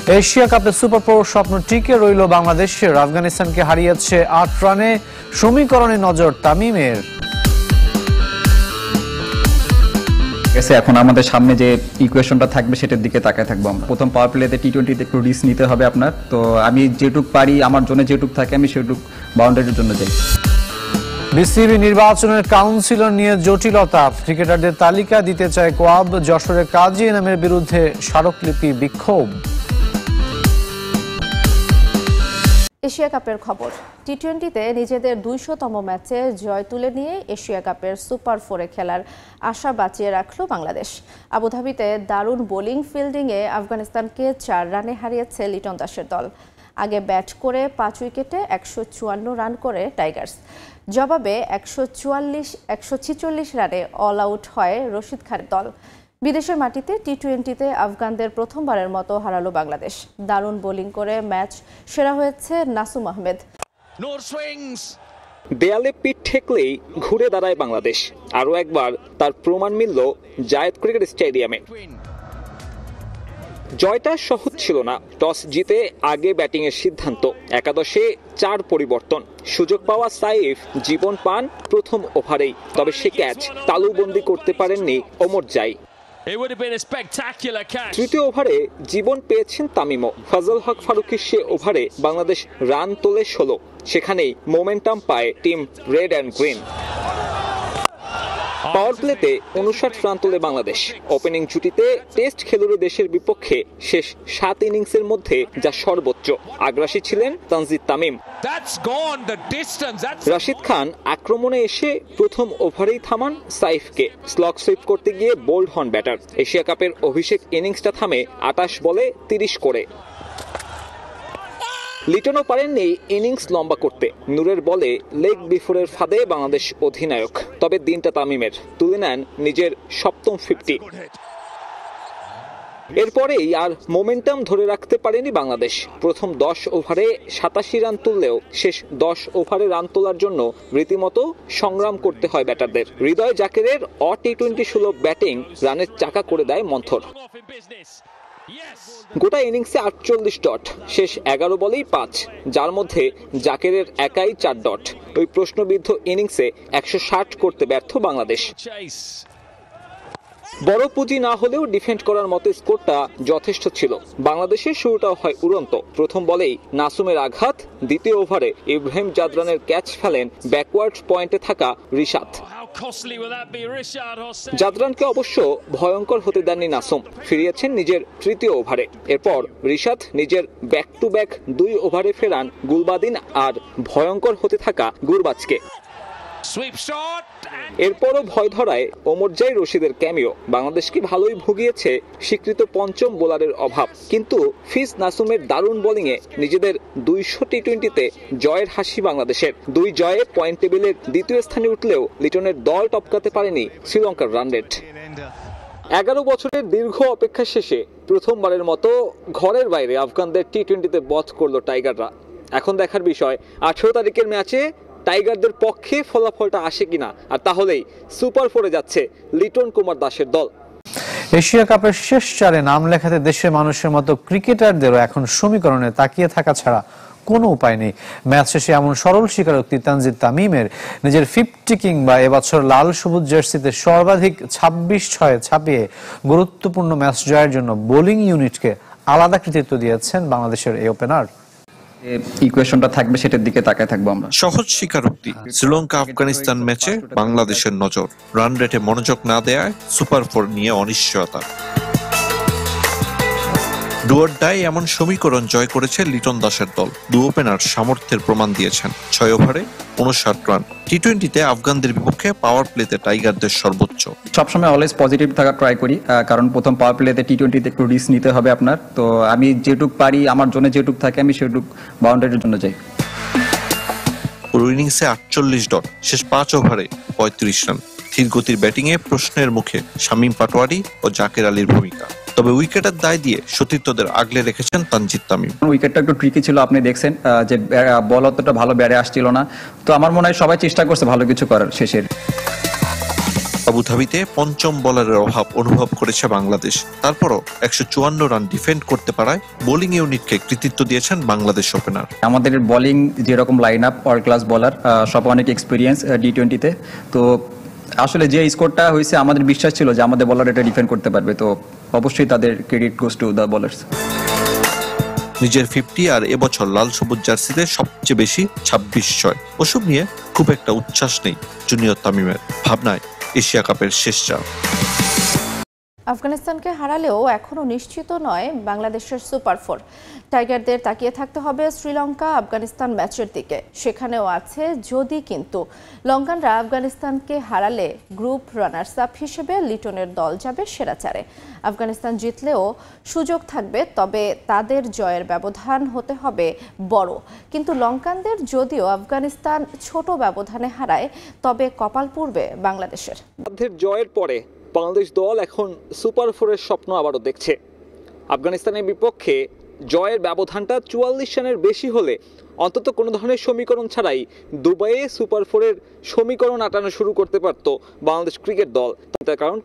Asia কাপে super 4 স্বপ্ন টিকে রইল বাংলাদেশের। আফগানিস্তানকে হারিয়েছে ৮ রানে। সমীকরণে নজর তামিমের। এখন আমাদের সামনে যে ইকুয়েশনটা থাকবে সেটার দিকে তাকায় থাকবো আমরা। প্রথম পাওয়ার প্লেতে টি-20তে একটু রিস্ক নিতে হবে আপনার। তো আমি যেটুক পারি, আমার জন্য যেটুক থাকে আমি সেটুক বাউন্ডারির জন্য যাই। বিসিবি নির্বাচনের কাউন্সিলর নিয়ে জটিলতা। ক্রিকেটারদের তালিকা দিতে চায় কোয়াব। যশোরে কাজী এনামের বিরুদ্ধে স্মারকলিপি বিক্ষোভ। এশিয়া কাপের খবর। টি-20তে নিজেদের ২০০তম ম্যাচে জয় তুলে নিয়ে এশিয়া কাপের সুপার 4-এ খেলার আশা বাঁচিয়ে রাখল বাংলাদেশ। আবুধাবিতে দারুণ বোলিং ফিল্ডিংয়ে আফগানিস্তানকে ৪ রানে হারিয়েছে লিটন দাসের দল। আগে ব্যাট করে ৫ উইকেটে ১৫৪ রান করে টাইগার্স। জবাবে ১৪৬ রানে অল আউট হয় রশিদ খানের দল। বিদেশের মাটিতে টি-20তে আফগানদের প্রথমবারের মতো হারালো বাংলাদেশ। দারুণ বোলিং করে ম্যাচ সেরা হয়েছে নাসুম আহমেদ। দেয়ালে পিঠ ঠেকলেই ঘুরে দাঁড়ায় বাংলাদেশ। আরও একবার তার প্রমাণ মিলল জায়েদ ক্রিকেট স্টেডিয়ামে। জয়টা সহজ ছিল না। টস জিতে আগে ব্যাটিংয়ের সিদ্ধান্ত। একাদশে ৪ পরিবর্তন। সুযোগ পাওয়া সাইফ জীবন পান প্রথম ওভারেই। তবে সে ক্যাচ তালুবন্দি করতে পারেননি ওমর জাই। তৃতীয় ওভারে জীবন পেয়েছেন তামিমও। ফজল হক ফারুকীর সে ওভারে বাংলাদেশ রান তোলে ১৬। সেখানেই মোমেন্টাম পায় টিম রেড অ্যান্ড গ্রিন। পাওয়ার প্লেতে ৫৯ রান তোলে বাংলাদেশ। ওপেনিং জুটিতে টেস্ট খেলুড়ে দেশের বিপক্ষে শেষ ৭ ইনিংসের মধ্যে যা সর্বোচ্চ। আগ্রাসী ছিলেন তানজিদ তামিম। রাশিদ খান আক্রমণে এসে প্রথম ওভারেই থামান সাইফকে। স্লগ সুইপ করতে গিয়ে বোল্ড হন ব্যাটার। এশিয়া কাপের অভিষেক ইনিংসটা থামে ২৮ বলে ৩০ করে। লিটনও পারেননি ইনিংস লম্বা করতে। নূরের বলে লেগ বিফোরের ফাঁদে বাংলাদেশ অধিনায়ক। তবে দিনটা তামিমের। তুলে নেন নিজের ৭ম 50। এরপরেই আর মোমেন্টাম ধরে রাখতে পারেনি বাংলাদেশ। প্রথম ১০ ওভারে ৮৭ রান তুললেও শেষ ১০ ওভারে রান তোলার জন্য রীতিমতো সংগ্রাম করতে হয় ব্যাটারদের। হৃদয় জাকেরের টি-20 সুলভ ব্যাটিং রানের চাকা করে দেয় মন্থর। গোটা ইনিংসে ৪৮ ডট। শেষ ১১ বলেই ৫, যার মধ্যে জাকেরের একাই ৪ ডট। ওই প্রশ্নবিদ্ধ ইনিংসে ১৬০ করতে ব্যর্থ বাংলাদেশ। বড় পুঁজি না হলেও ডিফেন্ড করার মতো স্কোরটা যথেষ্ট ছিল। বাংলাদেশের শুরুটাও হয় উড়ন্ত। প্রথম বলেই নাসুমের আঘাত। দ্বিতীয় ওভারে ইব্রাহিম জাদরানের ক্যাচ ফেলেন ব্যাকওয়ার্ড পয়েন্টে থাকা রিশাদ। জাদরানকে অবশ্য ভয়ঙ্কর হতে দেননি নাসুম। ফিরিয়েছেন নিজের তৃতীয় ওভারে। এরপর রিশাদ নিজের ব্যাক টু ব্যাক ২ ওভারে ফেরান গুলবাদিন আর ভয়ঙ্কর হতে থাকা গুরবাজকে। এরপরও ভয় ধরায় ওমর জাই রশিদের ক্যামিও। বাংলাদেশকে ভালোই ভুগিয়েছে স্বীকৃত পঞ্চম বোলারের অভাব। কিন্তু ফিজ নাসুমের দারুণ বোলিংয়ে নিজেদের ২০০ টি-20তে জয়ের হাসি বাংলাদেশের। ২ জয়ে পয়েন্ট টেবিলের দ্বিতীয় স্থানে উঠলেও লিটনের দল টপকাতে পারেনি শ্রীলঙ্কার রান রেট। ১১ বছরের দীর্ঘ অপেক্ষা শেষে প্রথমবারের মতো ঘরের বাইরে আফগানদের টি-20তে বধ করল টাইগাররা। এখন দেখার বিষয় ১৮ তারিখের ম্যাচে টাইগারদের পক্ষে ফলাফলটা আসে কিনা। আর তাহলেই সুপার 4-এ যাচ্ছে লিটন কুমার দাসের দল। এশিয়া কাপের শেষ ৪-এ নাম লেখাতে দেশের মানুষের মতো ক্রিকেটারদেরও এখন সমীকরণে তাকিয়ে থাকা ছাড়া কোনো উপায় নেই। ম্যাচ শেষে এমন সরল স্বীকারোক্তি তানজিদ তামিমের। নিজের 50 কিংবা এবছর লাল সবুজ জার্সিতে সর্বাধিক ২৬-৬ ছাপিয়ে গুরুত্বপূর্ণ ম্যাচ জয়ের জন্য বোলিং ইউনিটকে আলাদা কৃতিত্ব দিয়েছেন বাংলাদেশের এই ওপেনার। ইকুয়েশনটা থাকবে সেটার দিকে তাকায় থাকবো আমরা। সহজ স্বীকারোক্তি। শ্রীলঙ্কা আফগানিস্তান ম্যাচে বাংলাদেশের নজর। রান রেটে মনোযোগ না দেয়ায় সুপার 4 নিয়ে অনিশ্চয়তা। ডুয়ার ডাই এমন সমীকরণ জয় করেছে লিটন দাসের দল। ২ ওপেনার সামর্থ্যের প্রমাণ দিয়েছেন। ৬ ওভারে ৫৯ রান। টি-20তে আফগানদের বিপক্ষে পাওয়ার প্লেতে টাইগারদের সর্বোচ্চ। সবসময় অলওয়েজ পজিটিভ থাকা ট্রাই করি, কারণ প্রথম পাওয়ার প্লেতে টি-20তে একটু রিস্ক নিতে হবে আপনার। তো আমি যেটুক পারি, আমার জন্য যেটুক থাকে আমি সেটুক বাউন্ডারির জন্য যাই। পুরো ইনিংসে ৪৮ ডট। শেষ ৫ ওভারে ৩৫ রান। ধীর গতির ব্যাটিংয়ে প্রশ্নের মুখে শামীম পাটোয়ারি ও জাকের আলীর ভূমিকা। তবে উইকেটের দায় দিয়ে সতীর্থদের আগলে রেখেছেন তানজিদ তামিম। উইকেটটা একটু ট্রিকি ছিল, আপনি দেখছেন যে বল অতটা ভালো ব্যারে আসছিল না। তো আমার মনে হয় সবাই চেষ্টা করছে ভালো কিছু করার শেষের। আবুধাবিতে পঞ্চম বোলারের অভাব অনুভব করেছে বাংলাদেশ। তারপরও 154 রান ডিফেন্ড করতে পারায় বোলিং ইউনিটকে কৃতিত্ব দিয়েছেন বাংলাদেশ ওপেনার। আমাদের বোলিং যেরকম line up world class bowler, সব অনেক এক্সপিরিয়েন্স টি-20-তে। তো আসলে যে স্কোরটা হয়েছে আমাদের বিশ্বাস ছিল যে আমাদের বোলার এটা ডিফেন্ড করতে পারবে, তো অবশ্যই তাদের credit goes to the bowlers. নিজের 50 আর এবছর লাল সবুজ জার্সিতে সবচেয়ে বেশি 26 ছয়। ওসব নিয়ে খুব একটা উচ্ছ্বাস নেই জুনিয়র তামিমের, ভাবনায় এশিয়া কাপের শেষ চাপ। আফগানিস্তানকে হারালেও এখনও নিশ্চিত নয় বাংলাদেশের সুপার ফোর। টাইগারদের তাকিয়ে থাকতে হবে শ্রীলঙ্কা আফগানিস্তান ম্যাচের দিকে, সেখানেও আছে যদি কিন্তু। লঙ্কানরা আফগানিস্তানকে হারালে গ্রুপ রানার্স আপ হিসেবে লিটনের দল যাবে সেরা চারে। আফগানিস্তান জিতলেও সুযোগ থাকবে, তবে তাদের জয়ের ব্যবধান হতে হবে বড়। কিন্তু লঙ্কানদের যদিও আফগানিস্তান ছোট ব্যবধানে হারায়, তবে কপাল পুড়বে বাংলাদেশের। জয়ের পরে বাংলাদেশ দল এখন সুপার ফোরের স্বপ্ন আবারও দেখছে। আফগানিস্তানের বিপক্ষে জয়ের ব্যবধানটা 44 রানের বেশি হলে অন্তত কোনো ধরনের সমীকরণ ছাড়াই দুবাইয়ে সুপার ফোরের সমীকরণ আটানো শুরু করতে পারত বাংলাদেশ ক্রিকেট দল। তার কারণ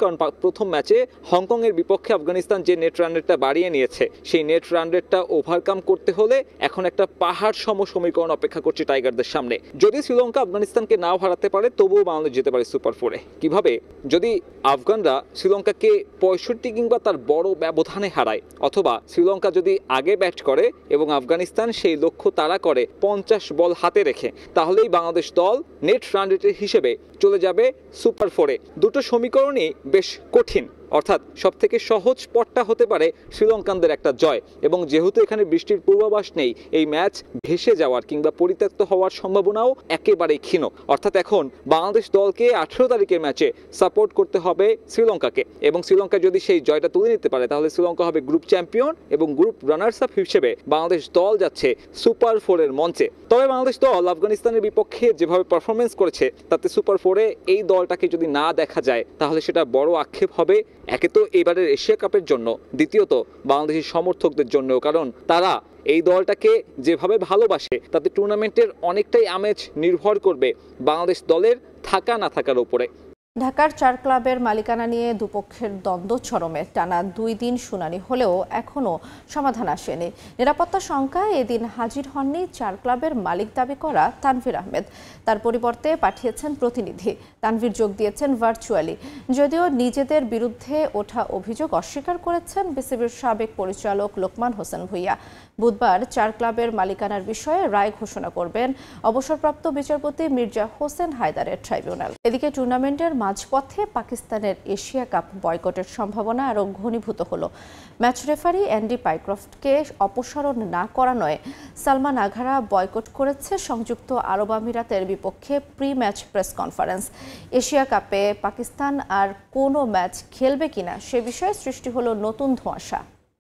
প্রথম ম্যাচে হংকংয়ের বিপক্ষে আফগানিস্তান যে নেট রান রেটটা বাড়িয়ে নিয়েছে, সেই নেট রান রেটটা ওভারকাম করতে হলে এখন একটা পাহাড় সম সমীকরণ অপেক্ষা করছে টাইগারদের সামনে। যদি শ্রীলঙ্কা আফগানিস্তানকে নাও হারাতে পারে, তবুও বাংলাদেশ যেতে পারে সুপার ফোরে। কিভাবে? যদি আফগানরা শ্রীলঙ্কাকে 65 কিংবা তার বড় ব্যবধানে হারায়, অথবা শ্রীলঙ্কা যদি আগে ব্যাট করে এবং আফগানিস্তান সেই লক্ষ্য তাড়া করে 50 বল হাতে রেখে, তাহলেই বাংলাদেশ দল নেট রান রেটের হিসেবে চলে যাবে সুপার ফোরে। দুটো সমীকরণই বেশ কঠিন, অর্থাৎ সবথেকে সহজ পথটা হতে পারে শ্রীলঙ্কানদের একটা জয়। এবং যেহেতু এখানে বৃষ্টির পূর্বাভাস নেই, এই ম্যাচ ভেসে যাওয়ার কিংবা পরিত্যক্ত হওয়ার সম্ভাবনাও একেবারেই ক্ষীণ। অর্থাৎ এখন বাংলাদেশ দলকে 18 তারিখের ম্যাচে সাপোর্ট করতে হবে শ্রীলঙ্কাকে, এবং শ্রীলঙ্কা যদি সেই জয়টা তুলে নিতে পারে, তাহলে শ্রীলঙ্কা হবে গ্রুপ চ্যাম্পিয়ন এবং গ্রুপ রানার্স আপ হিসেবে বাংলাদেশ দল যাচ্ছে সুপার ফোরের মঞ্চে। তবে বাংলাদেশ দল আফগানিস্তানের বিপক্ষে যেভাবে পারফরমেন্স করেছে, তাতে সুপার ফোরে এই দলটাকে যদি না দেখা যায়, তাহলে সেটা বড় আক্ষেপ হবে। একে তো এবারের এশিয়া কাপের জন্য, দ্বিতীয়ত বাংলাদেশি সমর্থকদের জন্য, কারণ তারা এই দলটাকে যেভাবে ভালোবাসে, তাতে টুর্নামেন্টের অনেকটাই আমেজ নির্ভর করবে বাংলাদেশ দলের থাকা না থাকার উপরে। ঢাকার 4 ক্লাবের মালিকানা নিয়ে দুপক্ষের দ্বন্দ্ব চরমে। টানা 2 দিন শুনানি হলেও এখনও সমাধান আসেনি। নিরাপত্তা শঙ্কায় এদিন হাজির হননি 4 ক্লাবের মালিক দাবি করা তানভীর আহমেদ। তার পরিবর্তে পাঠিয়েছেন প্রতিনিধি। তানভীর যোগ দিয়েছেন ভার্চুয়ালি। যদিও নিজেদের বিরুদ্ধে ওঠা অভিযোগ অস্বীকার করেছেন বিসিবির সাবেক পরিচালক লোকমান হোসেন ভূঁইয়া। বুধবার 4 ক্লাবের মালিকানার বিষয়ে রায় ঘোষণা করবেন অবসরপ্রাপ্ত বিচারপতি মির্জা হোসেন হায়দারের ট্রাইব্যুনাল। এদিকে টুর্নামেন্টের মাঝপথে পাকিস্তানের এশিয়া কাপ বয়কটের সম্ভাবনা আরও ঘনীভূত হলো। ম্যাচ রেফারি অ্যান্ডি পাইক্রফটকে অপসারণ না করানোয় সালমান আঘারা বয়কট করেছে সংযুক্ত আরব আমিরাতের বিপক্ষে pre match press conference. Asia কাপে পাকিস্তান আর কোনো ম্যাচ খেলবে কিনা সে বিষয়ে সৃষ্টি হলো নতুন ধোঁয়াশা।